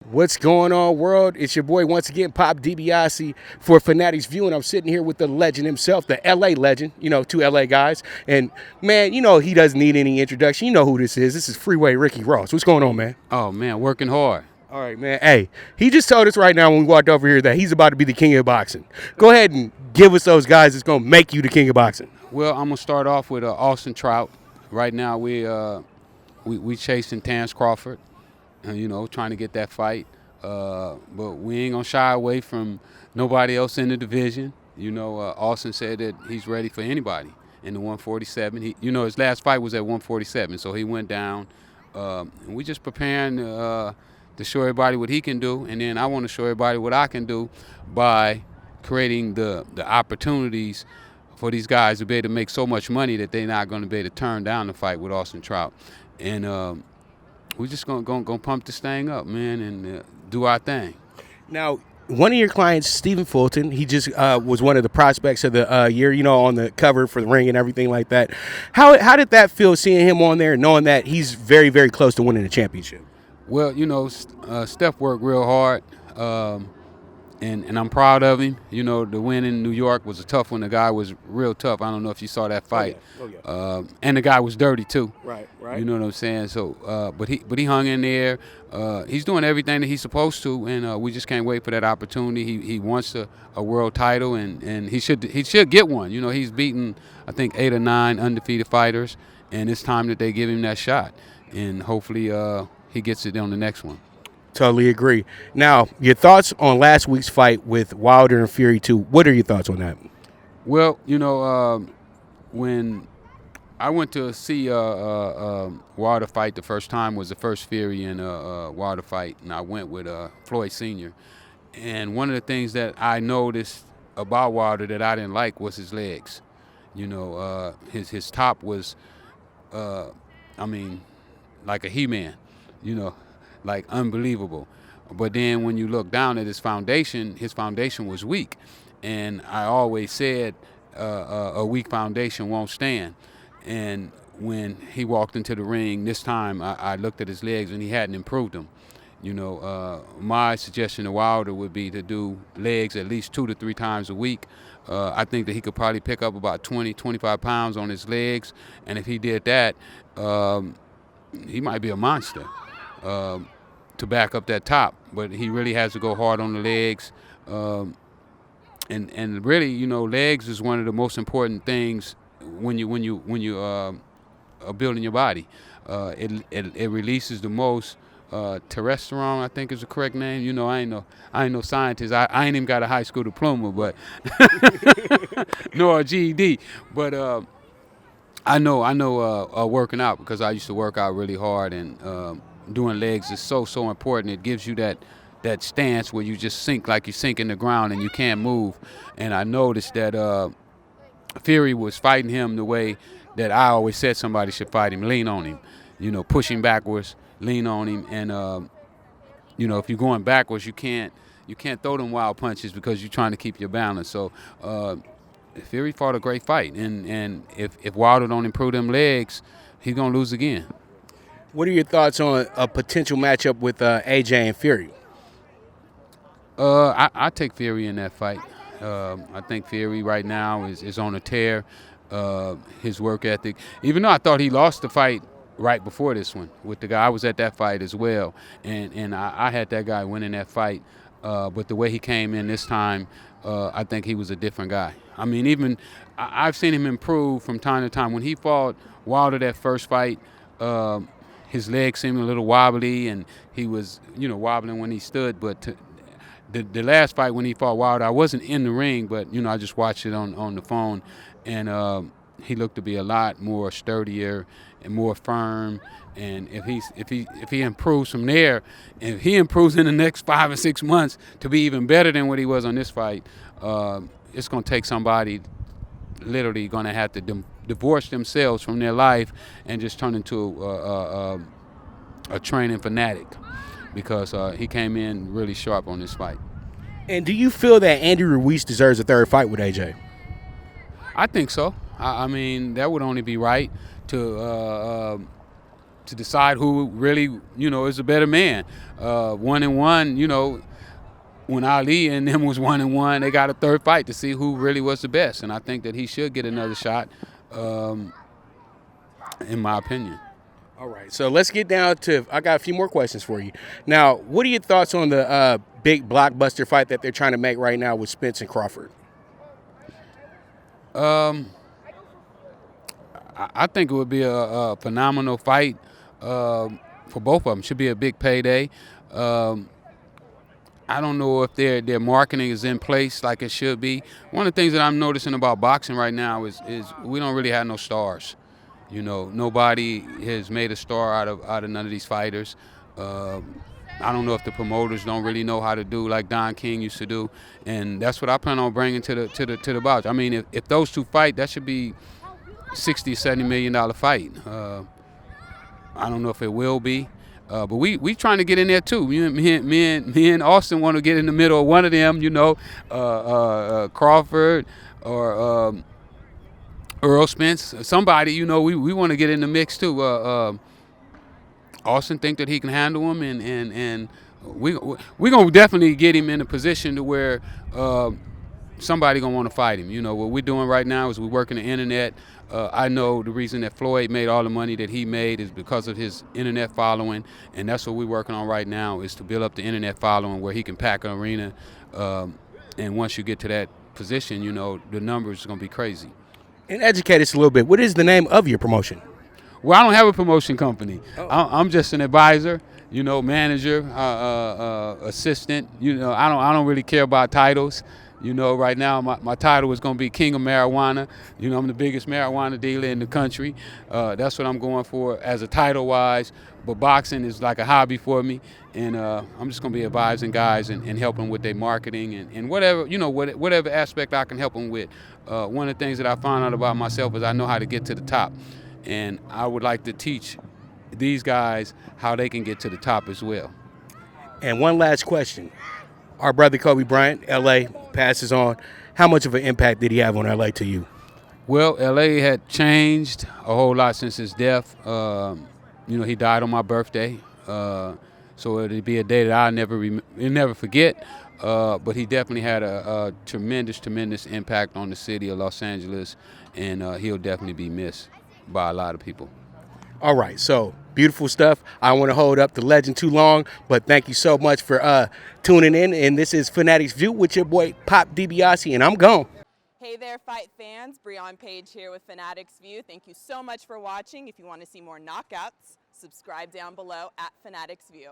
What's going on, world? It's your boy once again, Pop DiBiase for Fanatics View, and I'm sitting here with the legend himself, the LA legend, two LA guys. And man, he doesn't need any introduction. You know who this is. This is Freeway Ricky Ross. What's going on, man? Oh man, working hard. All right, man. Hey, he just told us right now when we walked over here that he's about to be the king of boxing. Go ahead and give us those guys that's going to make you the king of boxing. Well, I'm gonna start off with Austin Trout. Right now, we chasing Terence Crawford, and trying to get that fight. But we ain't gonna shy away from nobody else in the division. Austin said that he's ready for anybody in the 147. His last fight was at 147, so he went down. And we just preparing to show everybody what he can do, and then I want to show everybody what I can do by creating the opportunities for these guys to be able to make so much money that they're not going to be able to turn down the fight with Austin Trout. And we're just gonna pump this thing up, man, and do our thing. Now, one of your clients, Stephen Fulton, he just was one of the prospects of the year, on the cover for the ring and everything like that. How did that feel, seeing him on there, knowing that he's very, very close to winning the championship? Well, Steph worked real hard, and I'm proud of him. The win in New York was a tough one. The guy was real tough. I don't know if you saw that fight. Oh, yeah. And the guy was dirty too. Right. You know what I'm saying? So, but he hung in there. He's doing everything that he's supposed to, and we just can't wait for that opportunity. He wants a world title, and he should get one. He's beaten, I think, 8 or 9 undefeated fighters, and it's time that they give him that shot, and hopefully he gets it on the next one. Totally agree. Now, your thoughts on last week's fight with Wilder and Fury 2. What are your thoughts on that? Well, when I went to see Wilder fight the first time, was the first Fury and Wilder fight, and I went with Floyd Sr. And one of the things that I noticed about Wilder that I didn't like was his legs. His top was, like a He-Man, like unbelievable. But then when you look down at his foundation was weak. And I always said a weak foundation won't stand. And when he walked into the ring this time, I looked at his legs and he hadn't improved them. My suggestion to Wilder would be to do legs at least 2 to 3 times a week. I think that he could probably pick up about 20, 25 pounds on his legs. And if he did that, he might be a monster to back up that top. But he really has to go hard on the legs. And really, legs is one of the most important things when you are building your body. It releases the most testosterone, I think is the correct name. I ain't no scientist. I ain't even got a high school diploma, but nor a GED. But I know working out, because I used to work out really hard, and doing legs is so important. It gives you that stance where you just sink like you sink in the ground and you can't move. And I noticed that Fury was fighting him the way that I always said somebody should fight him: lean on him, push him backwards, lean on him. And if you're going backwards, you can't throw them wild punches because you're trying to keep your balance. So Fury fought a great fight, and if Wilder don't improve them legs, he's gonna lose again. What are your thoughts on a potential matchup with AJ and Fury? I take Fury in that fight. I think Fury right now is on a tear. His work ethic, even though I thought he lost the fight right before this one with the guy, I was at that fight as well, and I had that guy winning that fight. But the way he came in this time, I think he was a different guy. I mean, I've seen him improve from time to time. When he fought Wilder that first fight, his legs seemed a little wobbly, and he was, wobbling when he stood. But the last fight when he fought Wilder, I wasn't in the ring, but I just watched it on the phone, and he looked to be a lot more sturdier and more firm. And if he improves from there, and if he improves in the next 5 or 6 months to be even better than what he was on this fight, it's going to take somebody literally going to have to divorce themselves from their life and just turn into a training fanatic, because he came in really sharp on this fight. And do you feel that Andy Ruiz deserves a third fight with AJ? I think so. I mean, that would only be right to to decide who really, is a better man. 1-1, when Ali and them was 1-1, they got a third fight to see who really was the best. And I think that he should get another shot, in my opinion. All right, so let's get down to, I got a few more questions for you. Now, what are your thoughts on the big blockbuster fight that they're trying to make right now with Spence and Crawford? I think it would be a phenomenal fight for both of them. Should be a big payday. I don't know if their marketing is in place like it should be. One of the things that I'm noticing about boxing right now is we don't really have no stars. Nobody has made a star out of none of these fighters. I don't know if the promoters don't really know how to do like Don King used to do, and that's what I plan on bringing to the bout. I mean, if those two fight, that should be $60-70 million fight. I don't know if it will be. But we trying to get in there too. Me and Austin want to get in the middle of one of them. Crawford or Errol Spence, somebody. We want to get in the mix too. Austin think that he can handle him, and we gonna definitely get him in a position to where somebody gonna want to fight him. What we're doing right now is we're working the internet. I know the reason that Floyd made all the money that he made is because of his internet following, and that's what we're working on right now, is to build up the internet following where he can pack an arena. And once you get to that position, the numbers are going to be crazy. And educate us a little bit. What is the name of your promotion? Well, I don't have a promotion company. I'm just an advisor, manager, assistant. I don't really care about titles. Right now my title is going to be King of Marijuana. I'm the biggest marijuana dealer in the country. That's what I'm going for as a title-wise. But boxing is like a hobby for me, and I'm just going to be advising guys and helping with their marketing and whatever, whatever aspect I can help them with. One of the things that I found out about myself is I know how to get to the top, and I would like to teach these guys how they can get to the top as well. And one last question. Our brother Kobe Bryant, L.A., passes on. How much of an impact did he have on L.A. to you? Well, L.A. had changed a whole lot since his death. He died on my birthday, so it'd be a day that I'll never forget. But he definitely had a tremendous impact on the city of Los Angeles, and he'll definitely be missed by a lot of people. All right, so beautiful stuff. I don't want to hold up the legend too long, but thank you so much for tuning in. And this is Fanatics View with your boy Pop DiBiase, and I'm gone. Hey there, fight fans. Bryant Page here with Fanatics View. Thank you so much for watching. If you want to see more knockouts, subscribe down below at Fanatics View.